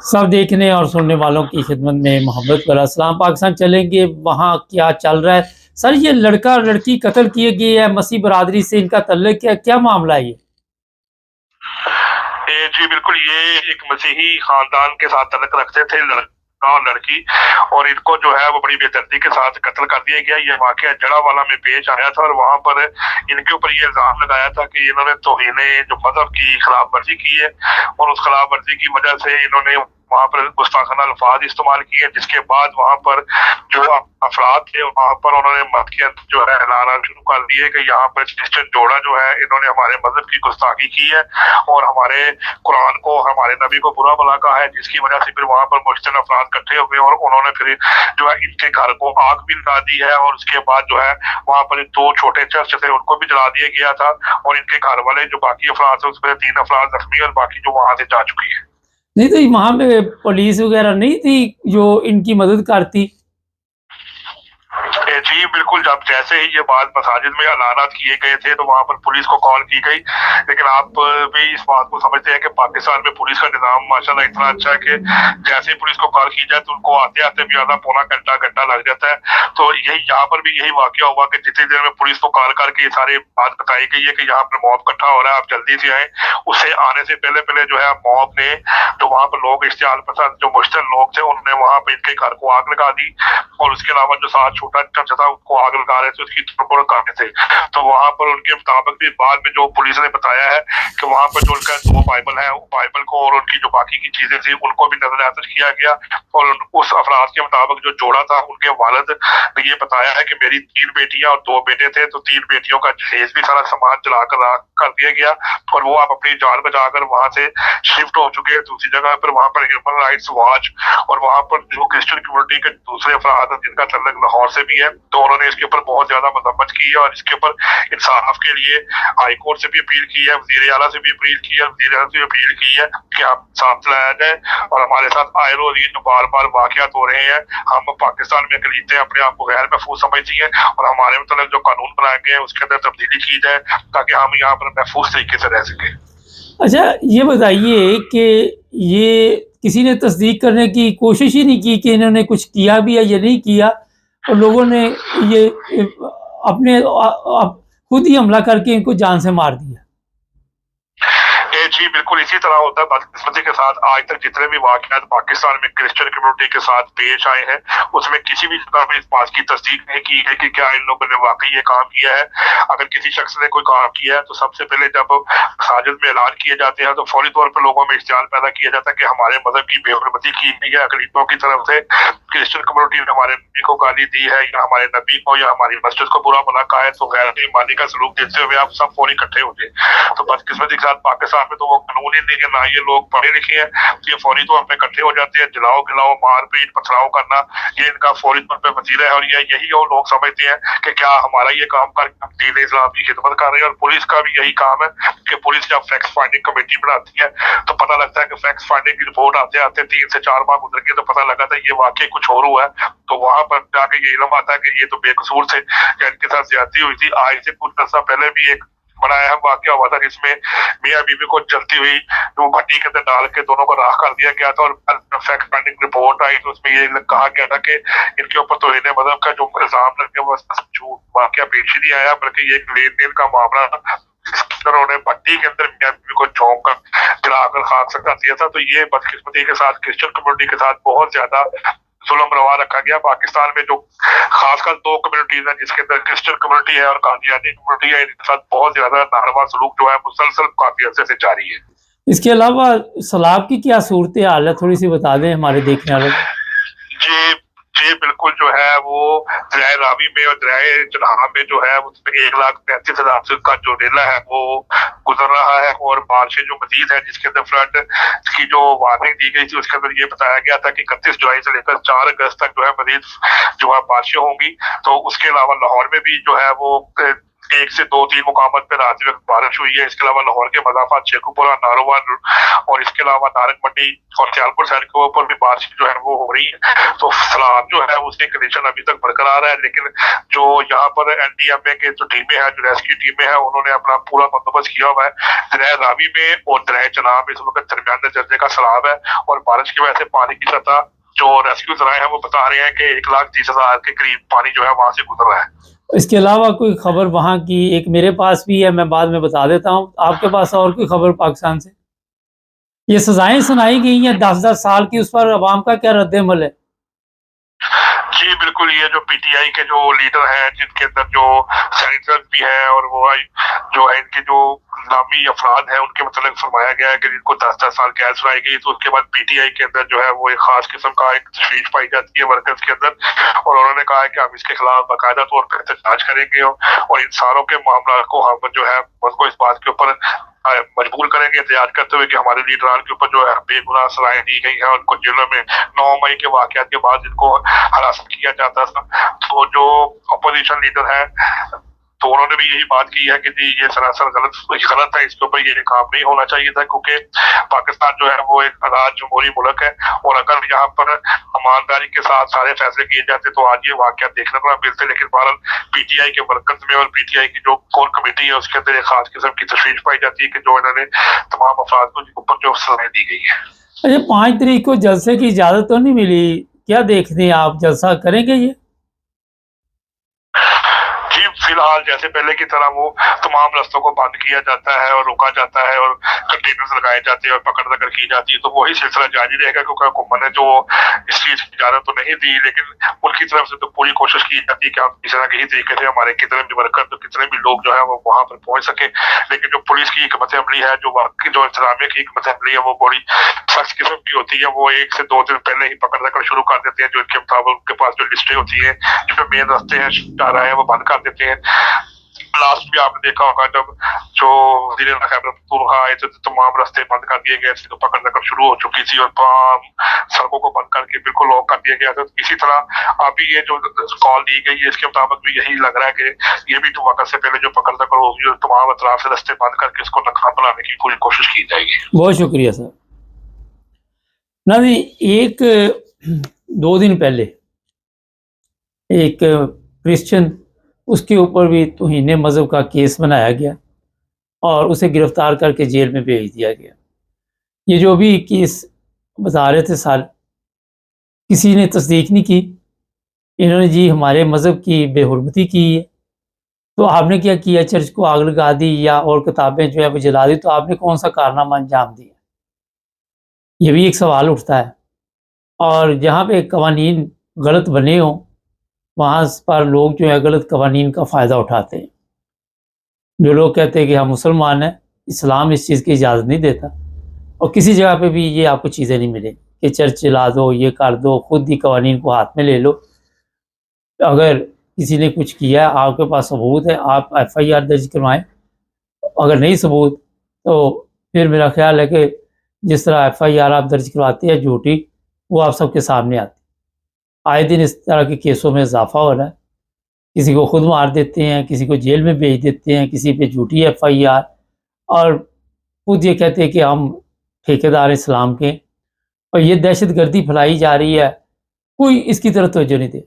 सब देखने और सुनने वालों की खिदमत में मोहब्बत भरा सलाम। पाकिस्तान चलेंगे, वहाँ क्या चल रहा है? सर, ये लड़का और लड़की कत्ल किए गए है, मसीह बरादरी से इनका तल्लुक है, क्या मामला है ये? जी बिल्कुल, ये एक मसीही खानदान के साथ तल्लुक रखते थे, लड़का और लड़की, और इनको जो है वो बड़ी बेदर्दी के साथ कत्ल कर दिया गया। ये वाकया जड़ावाला में पेश आया था और वहां पर इनके ऊपर ये इल्जाम लगाया था कि इन्होंने तौहीने जो मजहब की खिलाफ वर्जी की है, और उस खिलाफ वर्जी की वजह से इन्होंने वहां पर गुस्ताखाना अल्फाज इस्तेमाल किए, जिसके बाद वहां पर जो अफराद थे वहां पर उन्होंने मत के जो है ऐलाना शुरू कर दिए कि यहाँ पर क्रिश्चियन जोड़ा जो है इन्होंने हमारे मजहब की गुस्ताखी की है और हमारे कुरान को, हमारे नबी को बुरा भला कहा है, जिसकी वजह से फिर वहां पर मुश्तन अफराद इकट्ठे हुए और उन्होंने फिर जो है इनके घर को आग भी लगा दी है, और उसके बाद जो है वहां पर 2 छोटे चर्च थे उनको भी जला दिया गया था, और इनके घर वाले जो बाकी अफराद थे उसमें 3 अफराद जख्मी और बाकी जो वहां से जा चुकी है। नहीं तो वहां पे पुलिस वगैरह नहीं थी जो इनकी मदद करती? जी बिल्कुल, जब जैसे ही ये बात मसाजिद में ऐलानात किए गए थे तो वहां पर पुलिस को कॉल की गई, लेकिन आप भी इस बात को समझते हैं कि पाकिस्तान में पुलिस का निज़ाम माशाल्लाह इतना अच्छा है कि जैसे ही पुलिस को कॉल की जाए तो उनको आते आते भी आधा पौना घंटा लग जाता है। तो यही यहाँ पर भी यही वाकया हुआ कि जितनी देर में पुलिस को कॉल करके ये सारी बात बताई गई है कि यहाँ पर मॉब इकट्ठा हो रहा है, आप जल्दी से आए, उससे आने से पहले पहले जो है मॉब ने, जो वहां पर लोग इश्तिहाल पसंद जो मुश्तल लोग थे, उन्होंने वहां पर इनके घर को आग लगा दी, और उसके अलावा जो साथ छोटा चर्च था उसको आग लगा रहे थे, उसकी तोड़ काटे थे। तो वहां पर उनके मुताबिक भी बाद में जो पुलिस ने बताया है कि वहां पर जो उनका 2 बाइबल है, वो बाइबल को और उनकी जो बाकी की चीजें थी उनको भी नजरअंदाज किया गया, और उस अफराद के मुताबिक जो जोड़ा था उनके वालिद ने ये बताया है कि मेरी 3 बेटियां और 2 बेटे थे, तो 3 बेटियों का जहेज भी सारा सामान जलाकर कर दिया गया, और वो आप अपनी जान बचाकर वहां से शिफ्ट हो चुके हैं दूसरी जगह पर। वहां पर ह्यूमन राइट्स वॉच और वहां पर जो क्रिश्चियन कम्युनिटी के दूसरे अफराद जिनका तल्लुक लाहौर से भी है, तो उन्होंने इसके ऊपर बहुत ज्यादा मजम्मत की है, और इसके ऊपर इंसाफ के लिए हाई कोर्ट से भी अपील की है, वजीर आला से भी अपील की है, वजीर आला से भी अपील की है कि आप साथ लाया जाए, और हमारे साथ आए रोज ये बार बार वाकयात हो रहे हैं, हम पाकिस्तान में अकलीतें अपने आप को गैर महफूज समझती हैं, और हमारे मतलब जो कानून बनाए गए हैं उसके अंदर तब्दीली की जाए ताकि हम यहाँ पर महफूज तरीके से रह सके। अच्छा, ये बताइए कि ये किसी ने तस्दीक करने की कोशिश ही नहीं की कि इन्होंने कुछ किया भी है या नहीं किया, और लोगों ने ये अपने खुद ही हमला करके इनको जान से मार दिया? जी बिल्कुल, इसी तरह होता है बदकिस्मती के साथ। आज तक जितने भी वाकयात पाकिस्तान में क्रिश्चियन कम्युनिटी के साथ पेश आए हैं उसमें किसी भी जगह में इस बात की तस्दीक नहीं की है कि क्या इन लोगों ने वाकई ये काम किया है। अगर किसी शख्स ने कोई काम किया है तो सबसे पहले जब मसाजिद में ऐलान किए जाते हैं तो फौरी तौर पर लोगों में इश्तियाल पैदा किया जाता है कि हमारे मजहब की बेहरमती की गई है अकलीतों की तरफ से, क्रिश्चियन कम्युनिटी ने हमारे नबी को गाली दी है या हमारे नबी को या हमारी मस्जिद को बुरा भला कहा है, तो गैर ईमानी का सलूक देते हुए आप सब फौरी इकट्ठे हो गए। तो बदकिस्मती के साथ पाकिस्तान में तो वो कानून ही नहीं है, ना ये लोग पढ़े लिखे हैं, ये फौरी तौर पर इकट्ठे हो जाते हैं, जलाओ खिलाओ मारपीट पथराव करना ये इनका फौरी तौर पर वजीरा है, और यही वो लोग समझते हैं कि क्या हमारा ये काम करके हम दीन इस्लाम की खिदमत कर रहे हैं। और पुलिस का भी यही काम है कि पुलिस जब फैक्ट फाइंडिंग कमेटी बनाती है तो पता लगता है कि फैक्ट फाइंडिंग की रिपोर्ट आते आते 3 से 4 माह गुजर गए तो पता लगा था ये वाकई कुछ और हुआ है, तो वहां पर जाके ये इल्म आता है कि ये तो बेकसूर थे या इनके साथ ज्यादती हुई थी। आज से कुछ अर्सा पहले भी एक बनाया वाकया हुआ था जिसमें मियां बीवी को जलती हुई वो भट्टी के अंदर डाल के दोनों को राख कर दिया गया था, और फैक्ट फाइंडिंग रिपोर्ट आई तो उसमें ये कहा गया था कि इनके ऊपर तो इन्हें मतलब का जो इल्जाम लगे वो झूठ वाकया पेश ही नहीं आया, बल्कि ये एक लेन देन का मामला था जिसके उन्होंने भट्टी के अंदर मियां बीवी को झोंक कर गिराकर खाक से कर दिया था। तो ये बदकिस्मती के साथ क्रिश्चियन कम्युनिटी के साथ बहुत ज्यादा जुल्म रवा रखा गया। पाकिस्तान में जो खासकर 2 कम्युनिटीज हैं जिसके अंदर क्रिश्चियन कम्युनिटी है और कादियानी कम्युनिटी है, इनके साथ बहुत ज्यादा नारवा सलूक जो है मुसलसल काफी अरसे से जारी है। इसके अलावा सलाब की क्या सूरत हाल है, थोड़ी सी बता दें हमारे देखने वालों को। जी जी बिल्कुल, जो है वो दरिया रावी में और दरिया चनाह में जो है उसमें 1,35,000 का जो नेला है वो गुजर रहा है, और बारिशें जो मजीद है जिसके अंदर फ्लड की जो वार्निंग दी गई थी उसके अंदर ये बताया गया था कि 31 जुलाई से लेकर 4 अगस्त तक जो है मजीद जो है बारिशें होंगी। तो उसके अलावा लाहौर में भी जो है वो 1 से 2-3 मुकामात पे रात में बारिश हुई है। इसके अलावा लाहौर के मज़ाफ़ात शेखुपुरा, नारोवाल और इसके अलावा नारंग मंडी और सियालकोट साइड के ऊपर भी बारिश जो है वो हो रही है। तो सैलाब जो है उसकी कंडीशन अभी तक बरकरार है, लेकिन जो यहाँ पर एनडीएमए के जो टीमें हैं, जो रेस्क्यू टीमें हैं, उन्होंने अपना पूरा बंदोबस्त किया हुआ है। दरिया रावी में और दरिया चनाब इस वक्त दरमियाने दर्जे का सैलाब है और बारिश की वजह से पानी की सतह, जो रेस्क्यू जराए हैं वो बता रहे हैं कि 1,30,000 के करीब पानी जो है वहां से गुजर रहा है। इसके अलावा कोई खबर वहाँ की एक मेरे पास भी है, मैं बाद में बता देता हूँ। आपके पास और कोई खबर पाकिस्तान से? ये सजाएं सुनाई गई हैं 10-10 साल की, उस पर अवाम का क्या रद्द-ए-अमल है? जी बिल्कुल, ये जो पीटीआई के जो लीडर हैं, जिनके अंदर जो सेनेटर्स भी हैं और वो जो है इनके जो नामी अफराद हैं, उनके मतलब फरमाया गया है कि जिनको 10-10 साल कैद सुनाई गई, तो उसके बाद पीटीआई के अंदर जो है वो एक खास किस्म का एक तशवीश पाई जाती है वर्कर्स के अंदर, और उन्होंने कहा है कि हम इसके खिलाफ बाकायदा तौर पर एहतजाज करेंगे और इन सारों के मामला को हम जो है उनको इस बात के ऊपर मजबूर करेंगे एहतजाज करते हुए कि हमारे लीडरान के ऊपर जो है बेगुनाह सजाएं दी गई है। उनको जेलों में 9 मई के वाकयात के बाद जिनको हरास किया जाता था, तो जो अपोजिशन लीडर है तो उन्होंने भी यही बात की है कि जी ये सरासर गलत है, इसके ऊपर ये काम नहीं होना चाहिए था, क्योंकि पाकिस्तान जो है वो एक आज़ाद जमहूरी मुल्क है और अगर यहाँ पर ईमानदारी के साथ सारे फैसले किए जाते तो आज ये वाकया देखने को ना मिलते। लेकिन बहरहाल पीटीआई के वर्कर्स में और पीटीआई की जो कोर कमेटी है उसके अंदर एक खास किस्म की तशवीश पाई जाती है कि जो इन्होंने तमाम अफराद को ऊपर जो सजाएं दी गई है। अच्छा, 5 तारीख को जलसे की इजाज़त तो नहीं मिली, क्या देखते हैं आप, जलसा करेंगे ये? फिलहाल जैसे पहले की तरह वो तमाम रास्तों को बंद किया जाता है और रोका जाता है और कंटेनर्स लगाए जाते हैं और पकड़ दकड़ की जाती है, तो वही सिलसिला जारी रहेगा, क्योंकि हुकूमत ने जो इस चीज की इजाजत तो नहीं दी, लेकिन उनकी तरफ से तो पूरी कोशिश की जाती है कि हम किसी न किसी तरीके से हमारे कितने भी वर्कर, तो कितने भी लोग जो है वो वहां पर पहुंच सके। लेकिन जो पुलिस की हिकमत अमली है, जो इंतजामिया की हिकमत अमली है, वो बड़ी सख्त किस्म की होती है। वो 1 से 2 दिन पहले ही पकड़ दकड़ शुरू कर देते हैं, जो इनके मुताबिक उनके पास जो लिस्टें होती है, जो मेन रास्ते हैं चारा है, वो बंद कर देते हैं। लास्ट भी आपने देखा होगा जब जो वज़ीर खैबर पख्तूनख्वा आए थे तो तमाम रास्ते बंद कर दिए गए थे, तो पकड़ दकड़ शुरू हो चुकी थी और तमाम सड़कों को बंद करके बिल्कुल लॉक कर दिया गया था। इसी तरह अभी ये जो कॉल दी गई है इसके मुताबिक भी यही लग रहा है कि ये भी तो वक्त से पहले जो पकड़ दकड़ होगी और तमाम अतराफ से रास्ते बंद करके इसको नाकाम बनाने की पूरी कोशिश की जाएगी। बहुत शुक्रिया सर। एक 2 दिन पहले एक क्रिश्चियन, उसके ऊपर भी तौहीन मज़हब का केस बनाया गया और उसे गिरफ़्तार करके जेल में भेज दिया गया। ये जो भी केस बता रहे थे सर, किसी ने तस्दीक नहीं की। इन्होंने जी हमारे मज़हब की बेहुरमती की है, तो आपने क्या किया, चर्च को आग लगा दी या और किताबें जो है वो जला दी, तो आपने कौन सा कारनामा अंजाम दिया? ये भी एक सवाल उठता है। और जहाँ पे कवानीन गलत बने हों वहाँ पर लोग जो है गलत कवानीन का फ़ायदा उठाते हैं। जो लोग कहते हैं कि हम मुसलमान हैं, इस्लाम इस चीज़ की इजाज़त नहीं देता, और किसी जगह पे भी ये आपको चीज़ें नहीं मिलेंगी कि चर्च चला दो, ये कर दो, खुद ही कवानीन को हाथ में ले लो। अगर किसी ने कुछ किया, आपके पास सबूत है, आप FIR दर्ज करवाएं। अगर नहीं सबूत तो फिर मेरा ख्याल है कि जिस तरह FIR आप दर्ज करवाते हैं झूठी, वो आप सबके सामने आती। आए दिन इस तरह के केसों में इजाफा हो रहा है। किसी को खुद मार देते हैं, किसी को जेल में भेज देते हैं, किसी पे झूठी FIR, और खुद ये कहते हैं कि हम ठेकेदार इस्लाम के, और ये दहशत गर्दी फैलाई जा रही है। कोई इसकी तरफ तवज्जो नहीं दे,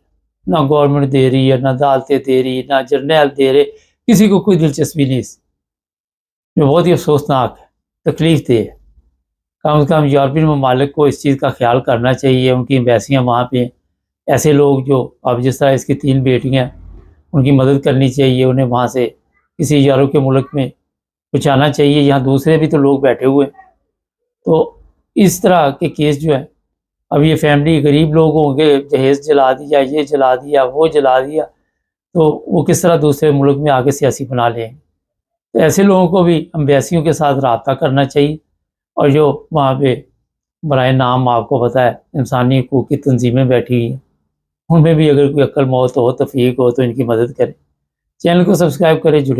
ना गवर्नमेंट दे रही है, ना अदालतें दे रही, ना जर्नल दे रहे, किसी को कोई दिलचस्पी नहीं। जो बहुत ही अफसोसनाक है, तकलीफ दे है। कम से कम यूरोपियन ममालिक को इस चीज़ का ख्याल करना चाहिए। उनकी एम्बेसियाँ वहाँ पे, ऐसे लोग जो अब जिस तरह इसकी 3 बेटियाँ, उनकी मदद करनी चाहिए, उन्हें वहाँ से किसी यूरोप के मुल्क में पहुँचाना चाहिए। यहाँ दूसरे भी तो लोग बैठे हुए हैं। तो इस तरह के केस जो है, अब ये फैमिली गरीब लोग होंगे, जहेज़ जला दिया, ये जला दिया, वो जला दिया, तो वो किस तरह दूसरे मुल्क में आके सियासी बना लेंगे। तो ऐसे लोगों को भी एम्बेसियों के साथ रब्ता करना चाहिए, और जो वहाँ पे बराए नाम आपको पता है इंसानी हकूक़ की तंजीमें बैठी हुई हैं, उनमें भी अगर कोई अक्ल मौत हो, तौफीक हो, तो इनकी मदद करें। चैनल को सब्सक्राइब करें, जुड़े।